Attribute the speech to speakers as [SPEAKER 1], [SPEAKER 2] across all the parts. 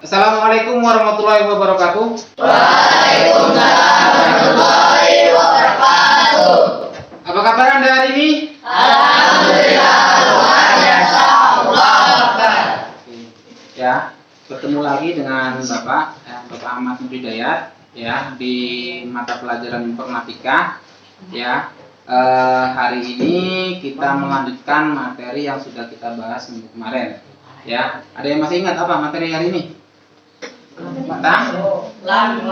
[SPEAKER 1] Assalamualaikum warahmatullahi wabarakatuh.
[SPEAKER 2] Waalaikumsalam warahmatullahi wabarakatuh.
[SPEAKER 1] Apa kabar Anda hari ini?
[SPEAKER 2] Alhamdulillah, luar biasa, Allahu Akbar.
[SPEAKER 1] Ya, bertemu lagi dengan Bapak Ahmad Hidayat ya di mata pelajaran informatika. Ya, hari ini kita melanjutkan materi yang sudah kita bahas minggu kemarin. Ya, ada yang masih ingat apa materi hari ini? Tentang minggu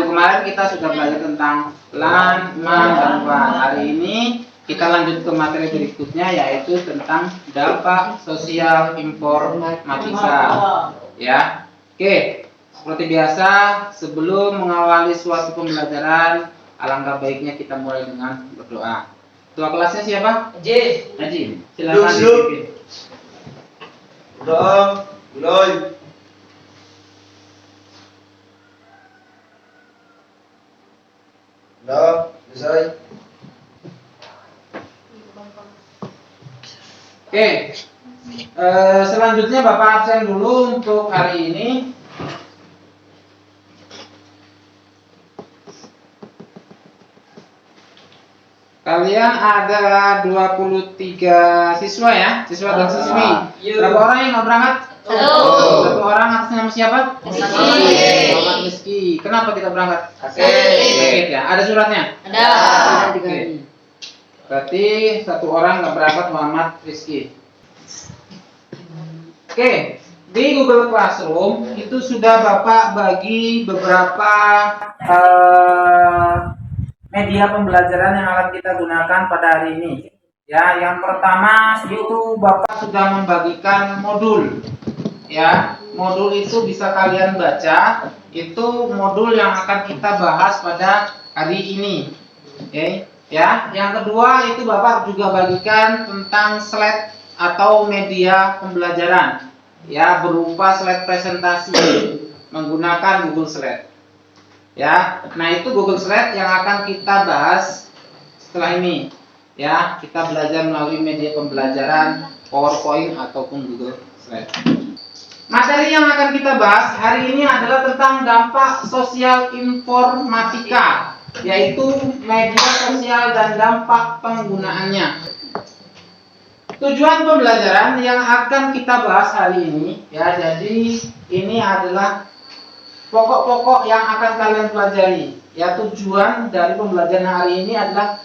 [SPEAKER 1] kemarin kita sudah belajar tentang lan, man, dan wa. Hari ini kita lanjut ke materi berikutnya yaitu tentang dampak sosial informatika. Ya, oke. Seperti biasa, sebelum mengawali suatu pembelajaran, alangkah baiknya kita mulai dengan berdoa. Ketua kelasnya siapa? Haji. Silakan dipimpin.
[SPEAKER 3] Doa, mulai. Dah, selesai.
[SPEAKER 1] Oke. Selanjutnya Bapak absen dulu untuk hari ini. Kalian ada 23 siswa ya, siswa dan siswi. Berapa orang yang nggak berangkat? Satu orang. Atas nama siapa? Muhammad Rizky. Kenapa tidak berangkat? Sakit ya. Ada suratnya?
[SPEAKER 2] Ada.
[SPEAKER 1] Oke. Berarti satu orang nggak berangkat, Muhammad Rizky. Oke. Di Google Classroom itu sudah Bapak bagi beberapa media pembelajaran yang akan kita gunakan pada hari ini. Ya, yang pertama itu Bapak sudah membagikan modul. Ya, modul itu bisa kalian baca. Itu modul yang akan kita bahas pada hari ini. Oke, ya. Yang kedua itu Bapak juga bagikan tentang slide atau media pembelajaran. Ya, berupa slide presentasi menggunakan Google Slide. Ya, nah itu Google Slide yang akan kita bahas setelah ini. Ya, kita belajar melalui media pembelajaran PowerPoint ataupun Google Slide. Materi yang akan kita bahas hari ini adalah tentang dampak sosial informatika, yaitu media sosial dan dampak penggunaannya. Tujuan pembelajaran yang akan kita bahas hari ini, ya, jadi ini adalah pokok-pokok yang akan kalian pelajari. Ya, tujuan dari pembelajaran hari ini adalah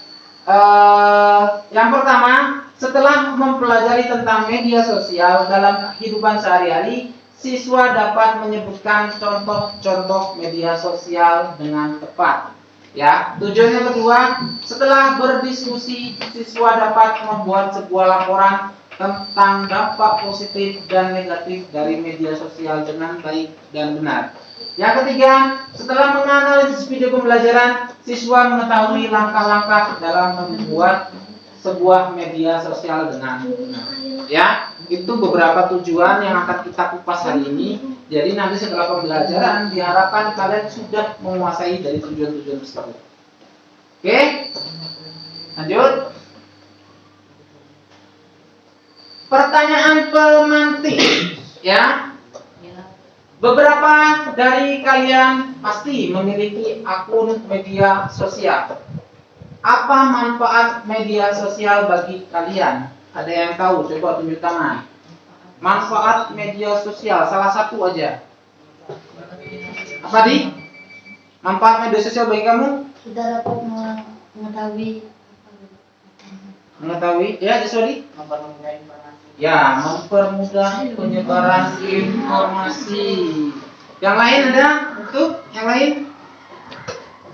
[SPEAKER 1] yang pertama, setelah mempelajari tentang media sosial dalam kehidupan sehari-hari, siswa dapat menyebutkan contoh-contoh media sosial dengan tepat. Ya, tujuan yang kedua, setelah berdiskusi, siswa dapat membuat sebuah laporan tentang dampak positif dan negatif dari media sosial dengan baik dan benar. Yang ketiga, setelah menganalisis video pembelajaran, siswa mengetahui langkah-langkah dalam membuat sebuah media sosial dengan benar. Ya, itu beberapa tujuan yang akan kita kupas hari ini. Jadi nanti setelah pembelajaran diharapkan kalian sudah menguasai dari tujuan-tujuan tersebut. Oke, lanjut. Pertanyaan pemantik, ya. Beberapa dari kalian pasti memiliki akun media sosial. Apa manfaat media sosial bagi kalian? Ada yang tahu? Coba tunjuk tangan. Manfaat media sosial, salah satu aja. Apa di? Manfaat media sosial bagi kamu?
[SPEAKER 2] Sudah dapat mengetahui. Ya, sorry. Ya, mempermudah penyebaran informasi. Yang lain ada? Untuk yang lain?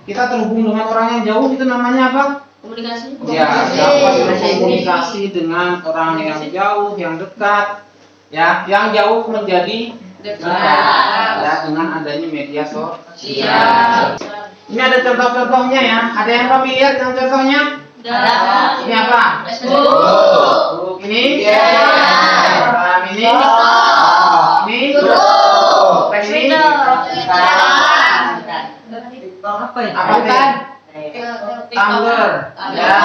[SPEAKER 2] Kita terhubung dengan orang yang jauh, itu namanya apa? Komunikasi.
[SPEAKER 1] Ya, dapat berkomunikasi dengan orang yang jauh, yang dekat. Ya, yang jauh menjadi dekat. Ya, dengan adanya media sosial. Ini ada contoh-contohnya ya. Ada yang familiar dengan contohnya? Ini apa? Facebook. Ini? Ini? Ini? Ini? Apa kan? Tumblr. Ya.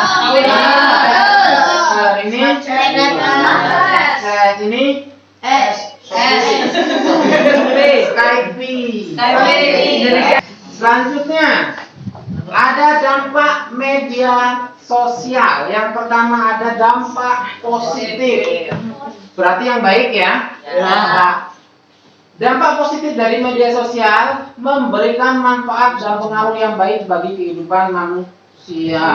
[SPEAKER 1] Ini? Ini? Skype. Selanjutnya ada dampak media sosial. Yang pertama ada dampak positif. Berarti yang baik ya. Dampak positif dari media sosial memberikan manfaat dan pengaruh yang baik bagi kehidupan manusia.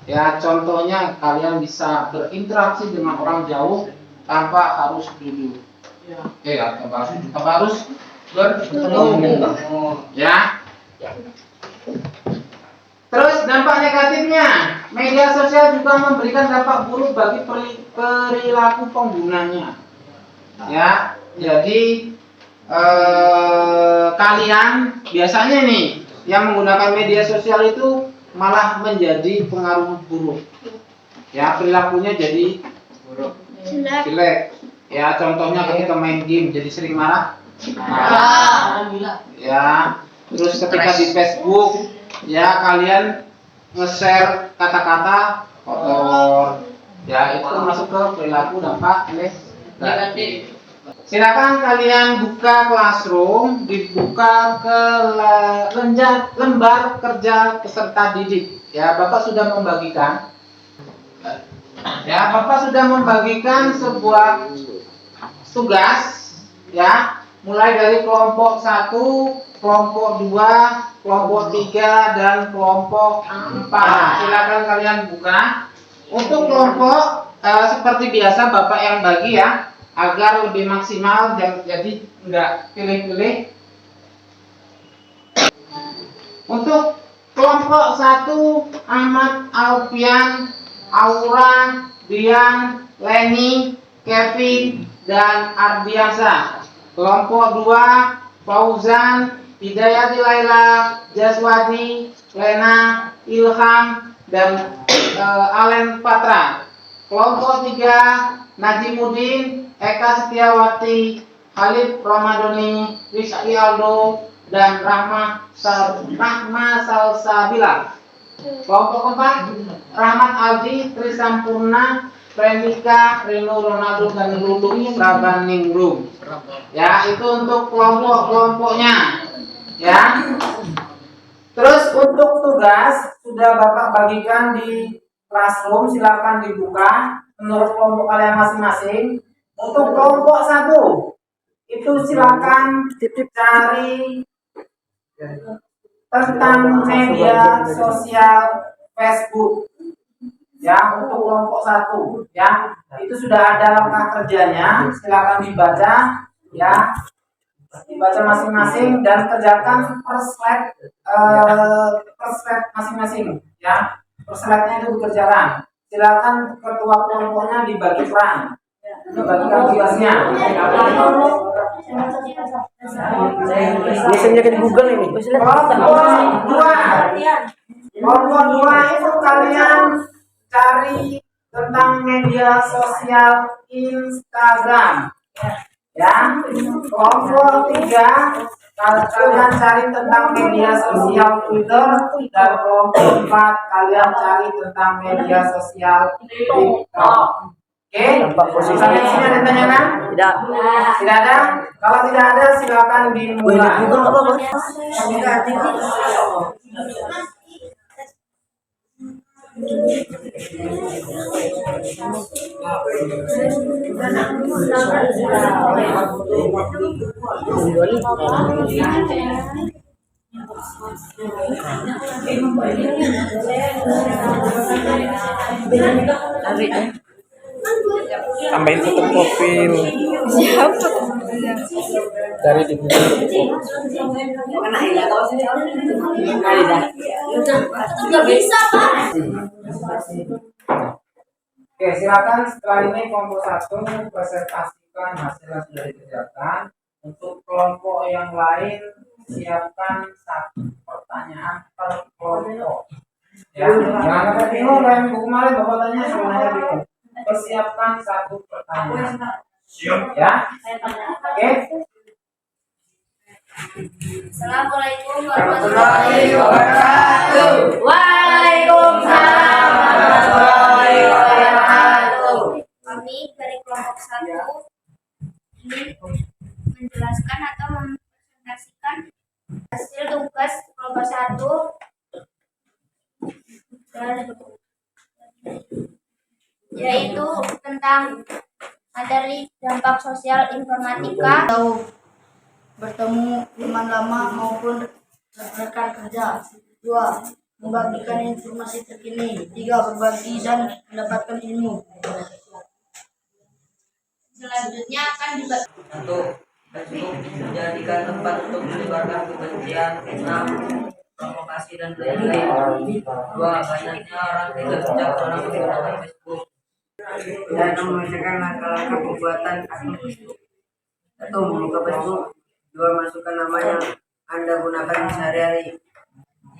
[SPEAKER 1] Ya, contohnya kalian bisa berinteraksi dengan orang jauh tanpa harus duduk. Tanpa harus bertemu. Ya. Terus dampak negatifnya, media sosial juga memberikan dampak buruk bagi perilaku penggunanya. Ya, jadi kalian biasanya nih yang menggunakan media sosial itu malah menjadi pengaruh buruk. Ya, perilakunya jadi buruk, jelek. Ya, contohnya ketika main game jadi sering marah. Ya, terus ketika di Facebook ya kalian nge-share kata-kata kotor. Ya, itu masuk ke perilaku dampak negatif. Silakan kalian buka Classroom, dibuka ke lembar kerja peserta didik. Ya, Bapak sudah membagikan. Ya, Bapak sudah membagikan sebuah tugas. Ya, mulai dari kelompok 1, kelompok 2, kelompok 3, dan kelompok 4. Silakan kalian buka. Untuk kelompok seperti biasa Bapak yang bagi ya, agar lebih maksimal dan jadi enggak pilih-pilih. Untuk kelompok 1 Ahmad, Alfian, Aura, Dian, Leni, Kevin, dan Ardiansa. Kelompok 2 Fauzan, Hidayati Laila, Jaswadi, Lena, Ilham, dan Alen Patra. Kelompok 3 Najimuddin, Eka Setiawati, Khalid Ramadhani, Rizky Aldo, dan Rahma Salsabila. Kelompok 4 Rahmat Aldi, Trisampurna, Premika, Rino Ronaldo, dan Lulu Prabaningrum. Ya, itu untuk kelompok-kelompoknya. Ya. Terus untuk tugas sudah Bapak bagikan di Classroom, silakan dibuka menurut kelompok kalian masing-masing. Untuk kelompok 1 itu silakan cari tentang media sosial Facebook. Ya, untuk kelompok 1 ya, itu sudah ada langkah kerjanya, silakan dibaca ya. Dibaca masing-masing dan kerjakan per slide masing-masing ya. Per slide-nya itu dikerjakan. Silakan ketua kelompoknya dibagi peran. Bagikan tugasnya.
[SPEAKER 4] Biasanya di Google ini.
[SPEAKER 1] Kelompok 2 itu kalian cari tentang media sosial Instagram. Ya, kelompok 3 kalian cari tentang media sosial Twitter, dan kelompok 4 kalian cari tentang media sosial TikTok. Oke, sampai sini ada pertanyaan?
[SPEAKER 4] Tidak.
[SPEAKER 1] Tidak ada? Kalau tidak ada silakan dimulai.
[SPEAKER 4] Tambahin foto profil.
[SPEAKER 5] Siapa?
[SPEAKER 4] Dari di Google.
[SPEAKER 5] Nggak bisa, Pak.
[SPEAKER 1] Oke, silakan setelah ini kelompok 1 presentasikan hasil yang sudah dikerjakan. Untuk kelompok yang lain siapkan 1 pertanyaan per kelompok. Ya, jangan sampai bingung kayak minggu kemarin Bapak tanya semuanya bingung. Persiapkan 1 pertanyaan. Siap ya? Oke.
[SPEAKER 5] Assalamualaikum warahmatullahi wabarakatuh. Waalaikumsalam warahmatullahi wabarakatuh. Kami dari kelompok 1 ingin menjelaskan atau mempresentasikan hasil tugas kelompok 1 yaitu tentang materi dampak sosial informatika.
[SPEAKER 6] Bertemu teman lama maupun rekan kerja. 2. Membagikan informasi terkini. 3. Berbagi dan mendapatkan ilmu.
[SPEAKER 5] Selanjutnya akan dibagi.
[SPEAKER 7] Untuk Facebook menjadikan tempat untuk menyebarkan kebencian, fitnah, provokasi dan lain-lain. 2. Banyaknya orang tidak bijak dalam menggunakan Facebook dan memecahkan langkah-langkah pembuatan akun Facebook. 1. Membuka Facebook. 2. Masukkan nama yang Anda gunakan sehari-hari.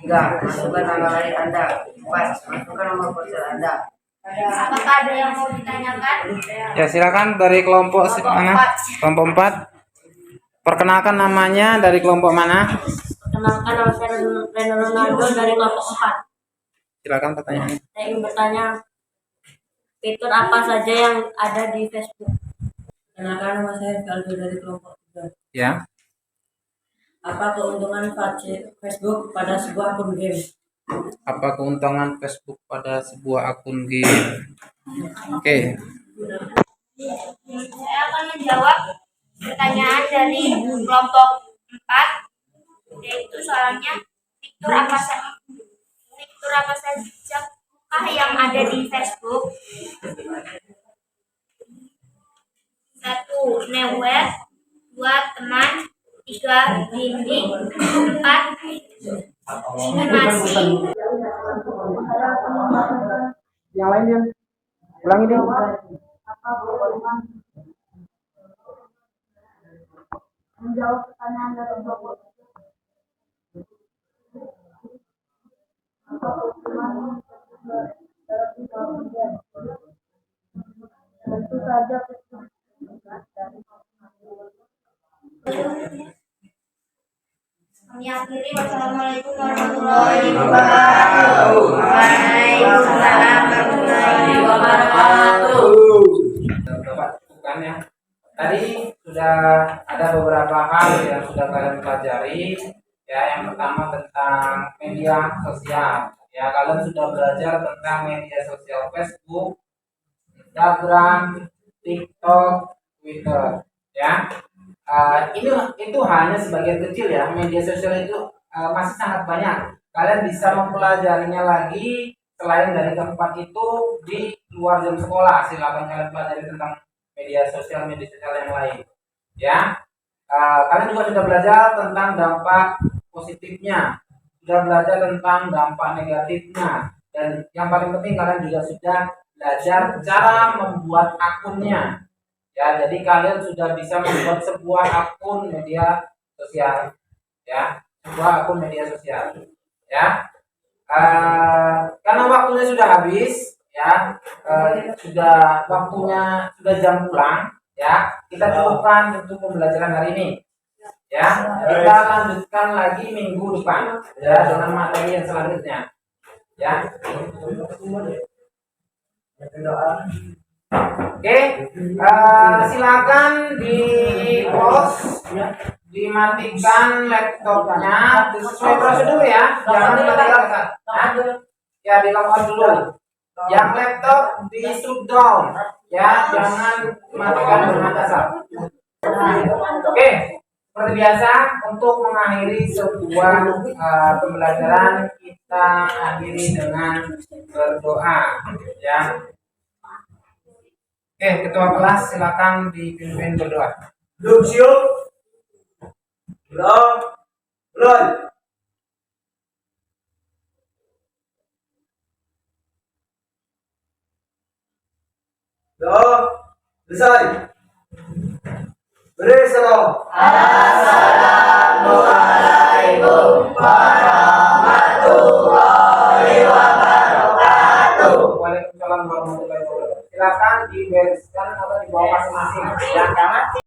[SPEAKER 7] 3. Masukkan tanggal lahir Anda. 4. Masukkan nomor ponsel Anda.
[SPEAKER 5] Apakah ada yang mau ditanyakan?
[SPEAKER 1] Ya, silakan dari kelompok mana? Kelompok 4. Perkenalkan namanya, dari kelompok mana?
[SPEAKER 6] Perkenalkan, nama saya Reno Ronaldo dari kelompok 4.
[SPEAKER 1] Silakan pertanyaannya.
[SPEAKER 6] Saya ingin bertanya, fitur apa saja yang ada di Facebook? Perkenalkan, nama saya Aldo dari kelompok 3.
[SPEAKER 1] Ya.
[SPEAKER 6] Apa keuntungan Facebook pada sebuah akun game?
[SPEAKER 1] Apa keuntungan Facebook pada sebuah akun game? Oke.
[SPEAKER 5] Saya akan menjawab pertanyaan dari kelompok 4, yaitu soalnya fitur apa saja yang ada di Facebook. 1. Newet. 2. Teman. 3. Dinding. 4. Simulasi.
[SPEAKER 1] Yang lain dia. Ulangi deh.
[SPEAKER 5] Menjawab pertanyaan dari kelompok. Tentu saja kami akhiri. Wassalamualaikum warahmatullahi wabarakatuh. Waalaikumsalam warahmatullahi wabarakatuh.
[SPEAKER 1] Bapak bukan ya. Tadi sudah ada beberapa hal yang sudah kalian pelajari. Ya, yang pertama tentang media sosial. Ya, kalian sudah belajar tentang media sosial Facebook, Instagram, TikTok, Twitter. Ya, itu hanya sebagian kecil ya. Media sosial itu masih sangat banyak. Kalian bisa mempelajarinya lagi selain dari keempat itu di luar jam sekolah. Silakan kalian pelajari tentang media sosial yang lain. Ya, kalian juga sudah belajar tentang dampak positifnya, sudah belajar tentang dampak negatifnya, dan yang paling penting kalian juga sudah belajar cara membuat akunnya. Ya, jadi kalian sudah bisa membuat sebuah akun media sosial. Ya, sebuah akun media sosial. Ya, karena waktunya sudah habis, ya, sudah waktunya sudah jam pulang. Ya, kita cukupkan untuk pembelajaran hari ini. Ya, kita lanjutkan lagi minggu depan ya dengan materi yang selanjutnya. Ya. Oke, silakan di pause, dimatikan laptopnya sesuai prosedur ya. Jangan dimatikan. Ya, dilakukan dulu. Yang laptop di shutdown ya, jangan matikan dengan kasar. Oke. Seperti biasa, untuk mengakhiri sebuah pembelajaran, kita akhiri dengan berdoa. Ya. Oke, ketua kelas silakan dipimpin berdoa.
[SPEAKER 3] Lucio. Belum. Belum. Belum. Selesai. Beri salam.
[SPEAKER 5] Assalamualaikum warahmatullahi wabarakatuh.
[SPEAKER 1] Waalaikumsalam warahmatullahi wabarakatuh. Silakan dibereskan atau dibawa masing-masing. Jangan